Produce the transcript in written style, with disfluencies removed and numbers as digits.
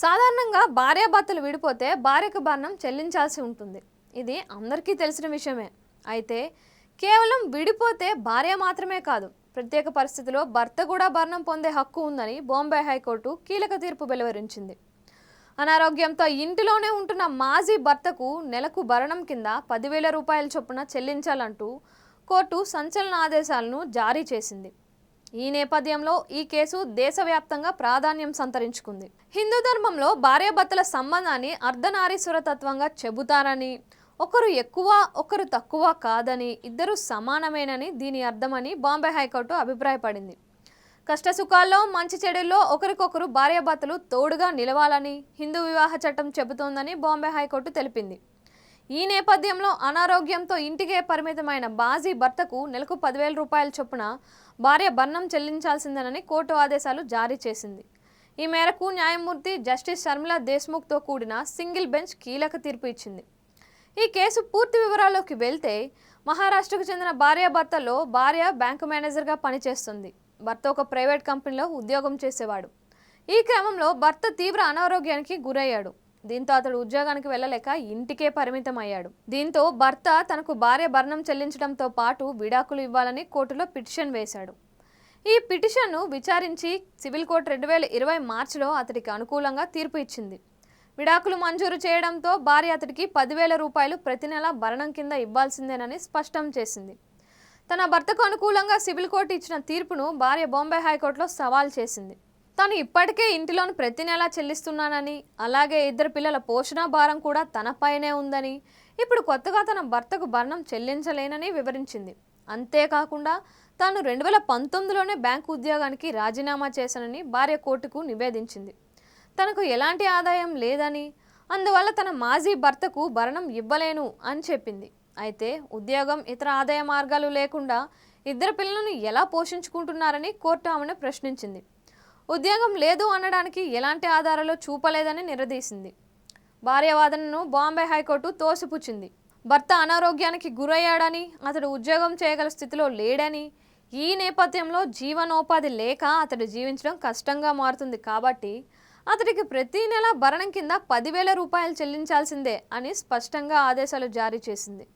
సాధారణంగా భార్యాభర్తలు విడిపోతే భార్యకు భరణం చెల్లించాల్సి ఉంటుంది. ఇది అందరికీ తెలిసిన విషయమే. అయితే కేవలం విడిపోతే భార్య మాత్రమే కాదు, ప్రత్యేక పరిస్థితిలో భర్త కూడా భరణం పొందే హక్కు ఉందని బాంబే హైకోర్టు కీలక తీర్పు వెలువరించింది. అనారోగ్యంతో ఇంటిలోనే ఉంటున్న మాజీ భర్తకు నెలకు భరణం కింద 10,000 రూపాయల చొప్పున చెల్లించాలంటూ కోర్టు సంచలన ఆదేశాలను జారీ చేసింది. ఈ నేపథ్యంలో ఈ కేసు దేశవ్యాప్తంగా ప్రాధాన్యం సంతరించుకుంది. హిందూ ధర్మంలో భార్యాభర్తల సంబంధాన్ని అర్ధనారీశ్వర తత్వంగా చెబుతారని, ఒకరు ఎక్కువ ఒకరు తక్కువ కాదని, ఇద్దరు సమానమేనని దీని అర్థమని బాంబే హైకోర్టు అభిప్రాయపడింది. కష్టసుఖాల్లో మంచి చెడుల్లో ఒకరికొకరు భార్యాభర్తలు తోడుగా నిలవాలని హిందూ వివాహ చట్టం చెబుతోందని బాంబే హైకోర్టు తెలిపింది. ఈ నేపథ్యంలో అనారోగ్యంతో ఇంటికే పరిమితమైన మాజీ భర్తకు నెలకు 10,000 రూపాయల చొప్పున భార్య భరణం చెల్లించాల్సిందేనని కోర్టు ఆదేశాలు జారీ చేసింది. ఈ మేరకు న్యాయమూర్తి జస్టిస్ శర్మిలా దేశ్ముఖ్తో కూడిన సింగిల్ బెంచ్ కీలక తీర్పు ఇచ్చింది. ఈ కేసు పూర్తి వివరాల్లోకి వెళ్తే, మహారాష్ట్రకు చెందిన భార్యాభర్తల్లో భార్య బ్యాంకు మేనేజర్గా పనిచేస్తుంది. భర్త ఒక ప్రైవేట్ కంపెనీలో ఉద్యోగం చేసేవాడు. ఈ క్రమంలో భర్త తీవ్ర అనారోగ్యానికి గురయ్యాడు. దీంతో అతడు ఉద్యోగానికి వెళ్ళలేక ఇంటికే పరిమితం అయ్యాడు. దీంతో భర్త తనకు భార్య భరణం చెల్లించడంతో పాటు విడాకులు ఇవ్వాలని కోర్టులో పిటిషన్ వేశాడు. ఈ పిటిషన్ను విచారించి సివిల్ కోర్టు 2020 మార్చిలో అతడికి అనుకూలంగా తీర్పు ఇచ్చింది. విడాకులు మంజూరు చేయడంతో భార్య అతడికి 10,000 రూపాయలు ప్రతి నెల భరణం కింద ఇవ్వాల్సిందేనని స్పష్టం చేసింది. తన భర్తకు అనుకూలంగా సివిల్ కోర్టు ఇచ్చిన తీర్పును భార్య బాంబే హైకోర్టులో సవాల్ చేసింది. తాను ఇప్పటికే ఇంటిలోని ప్రతి నెలా చెల్లిస్తున్నానని, అలాగే ఇద్దరు పిల్లల పోషణ భారం కూడా తనపైనే ఉందని, ఇప్పుడు కొత్తగా తన భర్తకు భరణం చెల్లించలేనని వివరించింది. అంతేకాకుండా తాను 2019లోనే బ్యాంకు ఉద్యోగానికి రాజీనామా చేశానని భార్య కోర్టుకు నివేదించింది. తనకు ఎలాంటి ఆదాయం లేదని, అందువల్ల తన మాజీ భర్తకు భరణం ఇవ్వలేను అని చెప్పింది. అయితే ఉద్యోగం, ఇతర ఆదాయ మార్గాలు లేకుండా ఇద్దరు పిల్లలను ఎలా పోషించుకుంటున్నారని కోర్టు ఆమెను ప్రశ్నించింది. ఉద్యోగం లేదు అనడానికి ఎలాంటి ఆధారాలు చూపలేదని నిలదీసింది. భార్య వాదనను బాంబే హైకోర్టు తోసిపుచ్చింది. భర్త అనారోగ్యానికి గురయ్యాడని, అతడు ఉద్యోగం చేయగల స్థితిలో లేడని, ఈ నేపథ్యంలో జీవనోపాధి లేక అతడు జీవించడం కష్టంగా మారుతుంది కాబట్టి అతడికి ప్రతి నెల భరణం కింద 10,000 రూపాయలు చెల్లించాల్సిందే అని స్పష్టంగా ఆదేశాలు జారీ చేసింది.